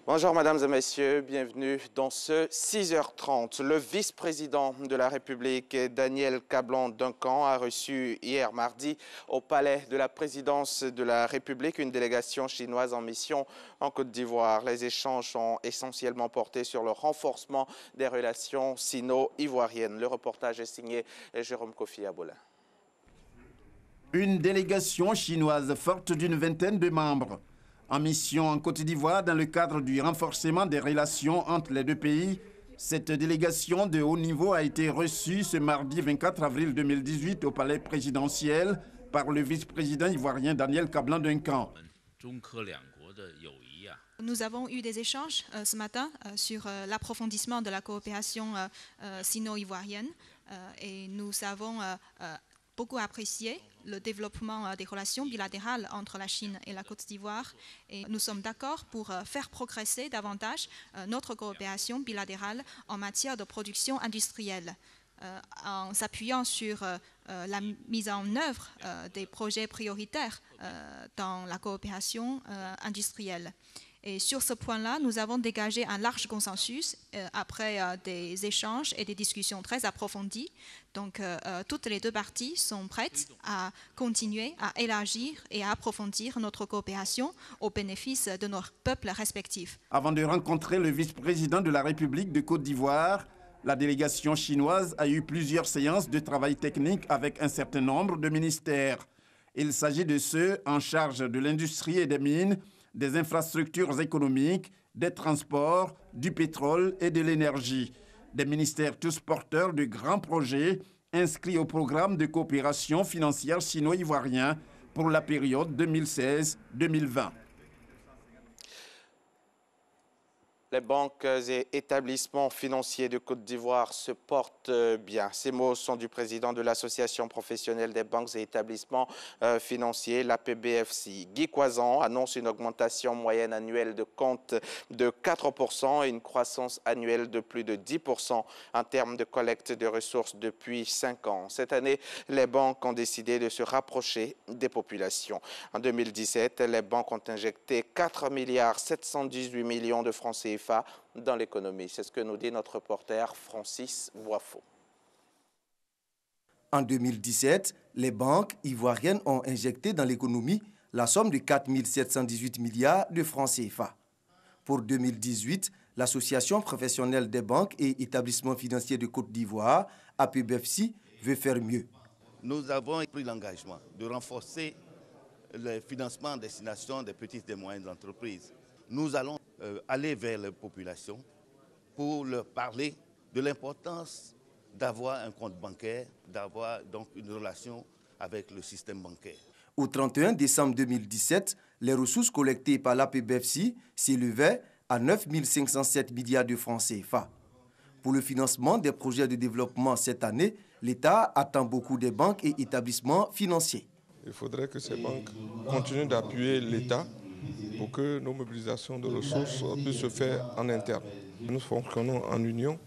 Bonjour mesdames et messieurs, bienvenue dans ce 6h30. Le vice-président de la République, Daniel Kablan-Duncan, a reçu hier mardi au palais de la présidence de la République une délégation chinoise en mission en Côte d'Ivoire. Les échanges ont essentiellement porté sur le renforcement des relations sino-ivoiriennes. Le reportage est signé Jérôme Kofi Aboulin. Une délégation chinoise forte d'une vingtaine de membres. En mission en Côte d'Ivoire dans le cadre du renforcement des relations entre les deux pays, cette délégation de haut niveau a été reçue ce mardi 24 avril 2018 au palais présidentiel par le vice-président ivoirien Daniel Kablan-Duncan. Nous avons eu des échanges ce matin sur l'approfondissement de la coopération sino-ivoirienne et nous avons beaucoup apprécié le développement des relations bilatérales entre la Chine et la Côte d'Ivoire. Et nous sommes d'accord pour faire progresser davantage notre coopération bilatérale en matière de production industrielle, en s'appuyant sur la mise en œuvre des projets prioritaires dans la coopération industrielle. Et sur ce point-là, nous avons dégagé un large consensus après des échanges et des discussions très approfondies. Donc, toutes les deux parties sont prêtes à continuer à élargir et à approfondir notre coopération au bénéfice de nos peuples respectifs. Avant de rencontrer le vice-président de la République de Côte d'Ivoire, la délégation chinoise a eu plusieurs séances de travail technique avec un certain nombre de ministères. Il s'agit de ceux en charge de l'industrie et des mines, des infrastructures économiques, des transports, du pétrole et de l'énergie. Des ministères tous porteurs de grands projets inscrits au programme de coopération financière sino-ivoirien pour la période 2016-2020. Les banques et établissements financiers de Côte d'Ivoire se portent bien. Ces mots sont du président de l'Association professionnelle des banques et établissements financiers, l'APBFC. Guy Coisan annonce une augmentation moyenne annuelle de comptes de 4% et une croissance annuelle de plus de 10% en termes de collecte de ressources depuis 5 ans. Cette année, les banques ont décidé de se rapprocher des populations. En 2017, les banques ont injecté 4,718 milliards de francs CFA dans l'économie. C'est ce que nous dit notre reporter Francis Boifo. En 2017, les banques ivoiriennes ont injecté dans l'économie la somme de 4 718 milliards de francs CFA. Pour 2018, l'Association professionnelle des banques et établissements financiers de Côte d'Ivoire, APBFC, veut faire mieux. Nous avons pris l'engagement de renforcer le financement en destination des petites et moyennes entreprises. Nous allons aller vers les populations pour leur parler de l'importance d'avoir un compte bancaire, d'avoir donc une relation avec le système bancaire. Au 31 décembre 2017, les ressources collectées par l'APBFC s'élevaient à 9 507 milliards de francs CFA. Pour le financement des projets de développement cette année, l'État attend beaucoup des banques et établissements financiers. Il faudrait que ces banques continuent d'appuyer l'État pour que nos mobilisations de ressources puissent se faire en interne. Nous fonctionnons en union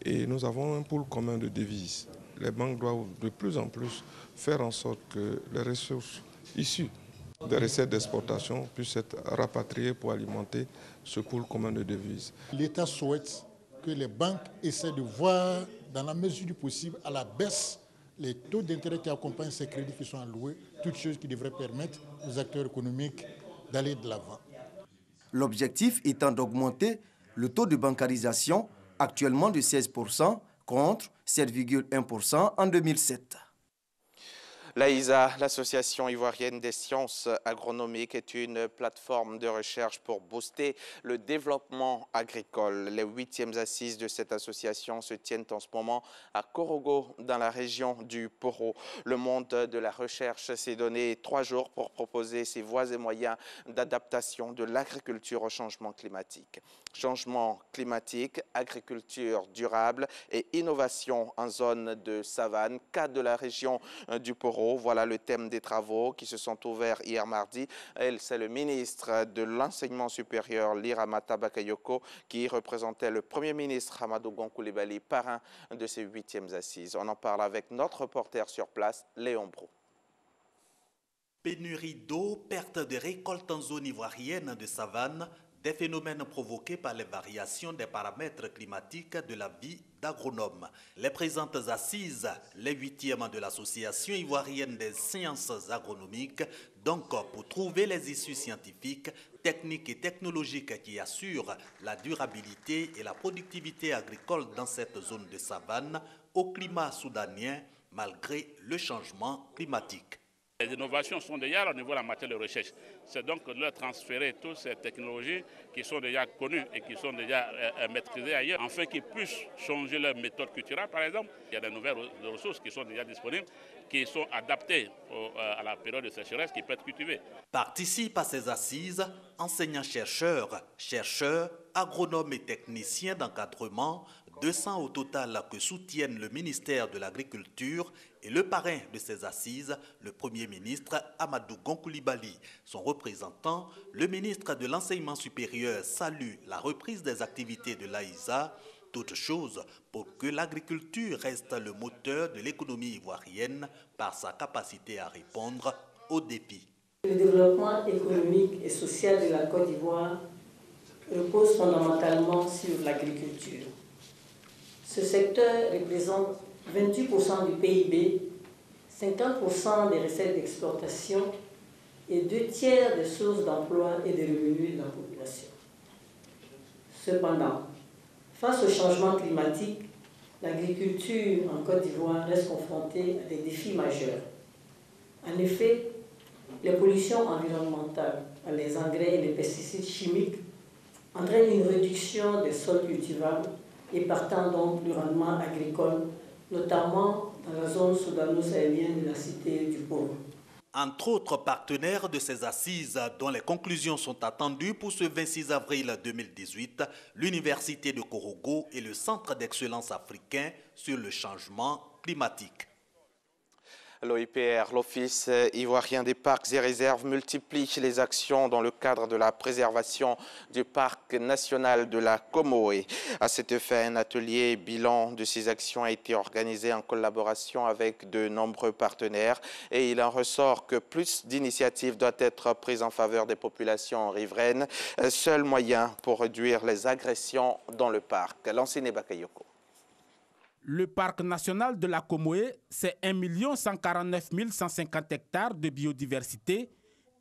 et nous avons un pool commun de devises. Les banques doivent de plus en plus faire en sorte que les ressources issues des recettes d'exportation puissent être rapatriées pour alimenter ce pool commun de devises. L'État souhaite que les banques essaient de voir, dans la mesure du possible, à la baisse les taux d'intérêt qui accompagnent ces crédits qui sont alloués, toutes choses qui devraient permettre aux acteurs économiques d'aller de l'avant. L'objectif étant d'augmenter le taux de bancarisation, actuellement de 16% contre 7,1% en 2007. L'AISA, l'Association ivoirienne des sciences agronomiques, est une plateforme de recherche pour booster le développement agricole. Les 8e assises de cette association se tiennent en ce moment à Korogo, dans la région du Poro. Le monde de la recherche s'est donné 3 jours pour proposer ses voies et moyens d'adaptation de l'agriculture au changement climatique. Changement climatique, agriculture durable et innovation en zone de savane, cas de la région du Poro. Voilà le thème des travaux qui se sont ouverts hier mardi. C'est le ministre de l'Enseignement supérieur, Liramata Bakayoko, qui représentait le Premier ministre Amadou Gon Coulibaly, parrain de ces 8e assises. On en parle avec notre reporter sur place, Léon Brou. Pénurie d'eau, perte de récoltes en zone ivoirienne de savane, des phénomènes provoqués par les variations des paramètres climatiques de la vie d'agronome. Les présentes assises, les 8e de l'Association ivoirienne des sciences agronomiques, donc pour trouver les issues scientifiques, techniques et technologiques qui assurent la durabilité et la productivité agricole dans cette zone de savane au climat soudanien malgré le changement climatique. Les innovations sont déjà au niveau de la matière de recherche. C'est donc de leur transférer toutes ces technologies qui sont déjà connues et qui sont déjà maîtrisées ailleurs, afin qu'ils puissent changer leur méthode culturelle, par exemple. Il y a de nouvelles ressources qui sont déjà disponibles, qui sont adaptées à la période de sécheresse, qui peuvent être cultivées. Participent à ces assises enseignants-chercheurs, chercheurs, agronomes et techniciens d'encadrement, 200 au total que soutiennent le ministère de l'Agriculture et le parrain de ces assises, le Premier ministre Amadou Gon Coulibaly. Son représentant, le ministre de l'Enseignement supérieur, salue la reprise des activités de l'AISA, toute chose pour que l'agriculture reste le moteur de l'économie ivoirienne par sa capacité à répondre aux défis. Le développement économique et social de la Côte d'Ivoire repose fondamentalement sur l'agriculture. Ce secteur représente 28% du PIB, 50% des recettes d'exportation et 2/3 des sources d'emploi et de revenus de la population. Cependant, face au changement climatique, l'agriculture en Côte d'Ivoire reste confrontée à des défis majeurs. En effet, les pollutions environnementales, les engrais et les pesticides chimiques entraînent une réduction des sols cultivables et partant donc du rendement agricole, notamment dans la zone soudano-sahélienne de la cité du Pôle. Entre autres partenaires de ces assises, dont les conclusions sont attendues pour ce 26 avril 2018, l'Université de Korogo et le Centre d'excellence africain sur le changement climatique. L'OIPR, l'Office ivoirien des parcs et réserves, multiplie les actions dans le cadre de la préservation du parc national de la Comoé. À cet effet, un atelier bilan de ces actions a été organisé en collaboration avec de nombreux partenaires et il en ressort que plus d'initiatives doivent être prises en faveur des populations riveraines, seul moyen pour réduire les agressions dans le parc. Lansine Bakayoko. Le parc national de la Comoé, c'est 1 149 150 hectares de biodiversité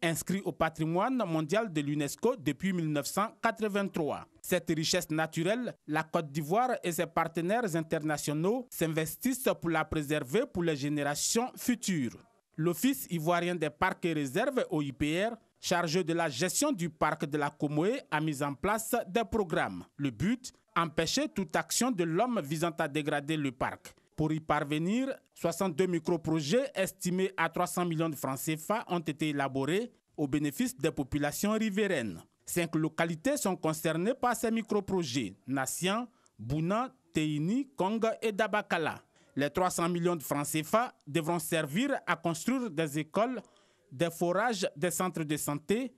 inscrits au patrimoine mondial de l'UNESCO depuis 1983. Cette richesse naturelle, la Côte d'Ivoire et ses partenaires internationaux s'investissent pour la préserver pour les générations futures. L'Office ivoirien des parcs et réserves, OIPR, chargé de la gestion du parc de la Comoé, a mis en place des programmes. Le but, empêcher toute action de l'homme visant à dégrader le parc. Pour y parvenir, 62 microprojets estimés à 300 millions de francs CFA ont été élaborés au bénéfice des populations riveraines. 5 localités sont concernées par ces microprojets: Nassian, Bouna, Teini, Kong et Dabakala. Les 300 millions de francs CFA devront servir à construire des écoles, des forages, des centres de santé,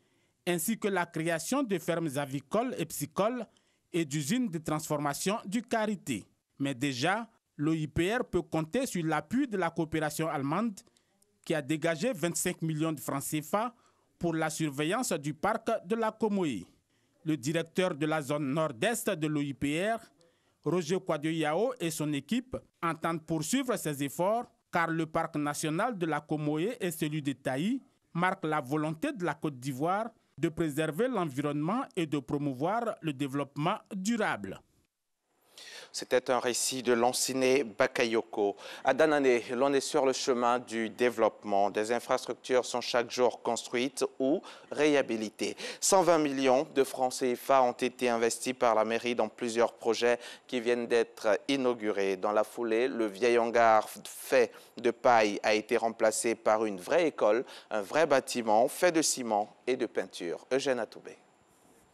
ainsi que la création de fermes avicoles et piscicoles et d'usines de transformation du karité. Mais déjà, l'OIPR peut compter sur l'appui de la coopération allemande qui a dégagé 25 millions de francs CFA pour la surveillance du parc de la Comoé. Le directeur de la zone nord-est de l'OIPR, Roger Kwadioyao, et son équipe entendent poursuivre ces efforts car le parc national de la Comoé et celui de Taï marquent la volonté de la Côte d'Ivoire de préserver l'environnement et de promouvoir le développement durable. C'était un récit de Lansine Bakayoko. À Danané, l'on est sur le chemin du développement. Des infrastructures sont chaque jour construites ou réhabilitées. 120 millions de francs CFA ont été investis par la mairie dans plusieurs projets qui viennent d'être inaugurés. Dans la foulée, le vieil hangar fait de paille a été remplacé par une vraie école, un vrai bâtiment fait de ciment et de peinture. Eugène Atoubé.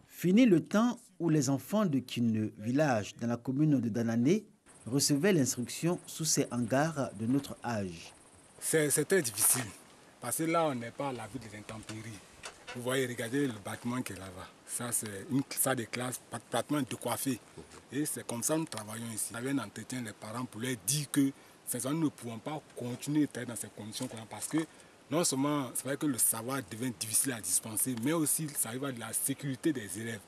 Fini le temps où les enfants de Kine, village dans la commune de Danané, recevaient l'instruction sous ces hangars de notre âge. C'est très difficile, parce que là, on n'est pas à l'abri des intempéries. Vous voyez, regardez le bâtiment qui est là-bas. Ça, c'est une salle de classe pratiquement décoiffée. Et c'est comme ça que nous travaillons ici. On avait un entretien des parents pour leur dire que ces enfants ne pouvons pas continuer à travailler dans ces conditions parce que non seulement c'est vrai que le savoir devient difficile à dispenser, mais aussi ça va de la sécurité des élèves.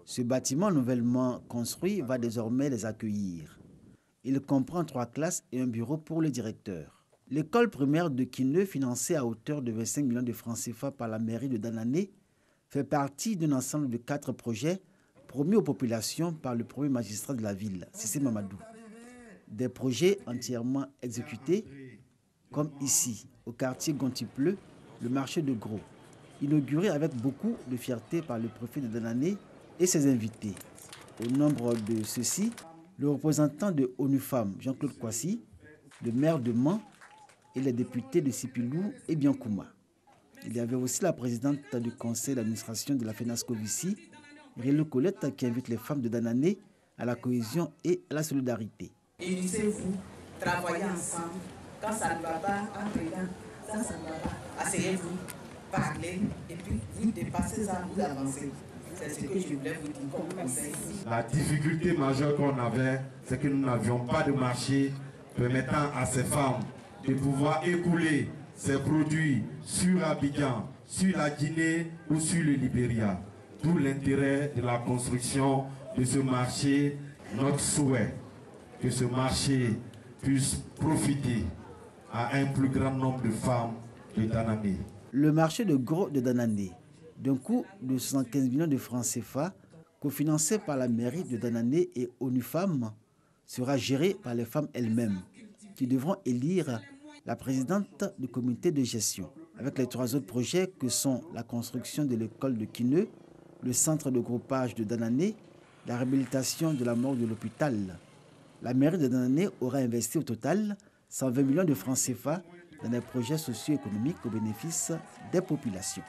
Ce bâtiment nouvellement construit va désormais les accueillir. Il comprend 3 classes et un bureau pour le directeur. L'école primaire de Kineu, financée à hauteur de 25 millions de francs CFA par la mairie de Danané, fait partie d'un ensemble de 4 projets promis aux populations par le premier magistrat de la ville, Cissé Mamadou. Des projets entièrement exécutés, comme ici, au quartier Gontipleu, le marché de Gros, inauguré avec beaucoup de fierté par le préfet de Danané et ses invités. Au nombre de ceux-ci, le représentant de ONU Femmes, Jean-Claude Kwasi, le maire de Mans et les députés de Sipilou et Biankouma. Il y avait aussi la présidente du conseil d'administration de la FENASCO-Vici, Rélo Colette, qui invite les femmes de Danané à la cohésion et à la solidarité. Unissez-vous, travaillez ensemble. Quand ça ne va pas, ça ne va pas. Asseyez-vous, parlez, et puis vous dépassez ça, vous avancez. C'est ce que je voulais vous dire comme conseil. La difficulté majeure qu'on avait, c'est que nous n'avions pas de marché permettant à ces femmes de pouvoir écouler ces produits sur Abidjan, sur la Guinée ou sur le Libéria. D'où l'intérêt de la construction de ce marché, notre souhait que ce marché puisse profiter à un plus grand nombre de femmes de Danané. Le marché de Gros de Danané, d'un coût de 75 millions de francs CFA, cofinancé par la mairie de Danané et ONU Femmes, sera géré par les femmes elles-mêmes, qui devront élire la présidente du comité de gestion, avec les 3 autres projets que sont la construction de l'école de Kineu, le centre de groupage de Danané, la réhabilitation de la morgue de l'hôpital. La mairie de Danané aura investi au total 120 millions de francs CFA dans des projets socio-économiques au bénéfice des populations.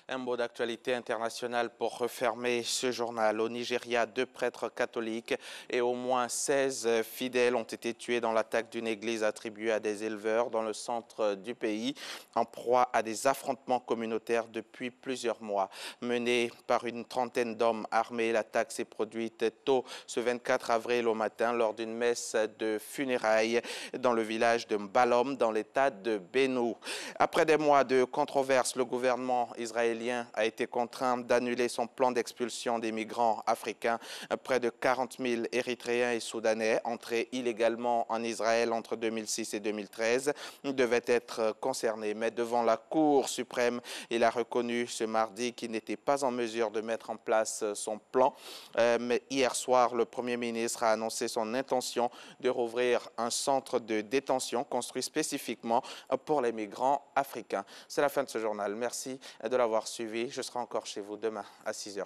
Un mot d'actualité internationale pour refermer ce journal. Au Nigeria, 2 prêtres catholiques et au moins 16 fidèles ont été tués dans l'attaque d'une église attribuée à des éleveurs dans le centre du pays, en proie à des affrontements communautaires depuis plusieurs mois. Menée par une trentaine d'hommes armés, l'attaque s'est produite tôt ce 24 avril au matin lors d'une messe de funérailles dans le village de Mbalom, dans l'état de Benue. Après des mois de controverses, le gouvernement israélien a été contraint d'annuler son plan d'expulsion des migrants africains. Près de 40 000 Érythréens et Soudanais entrés illégalement en Israël entre 2006 et 2013 devaient être concernés. Mais devant la Cour suprême, il a reconnu ce mardi qu'il n'était pas en mesure de mettre en place son plan. Mais hier soir, le Premier ministre a annoncé son intention de rouvrir un centre de détention construit spécifiquement pour les migrants africains. C'est la fin de ce journal. Merci de l'avoir suivi. Je serai encore chez vous demain à 6h30.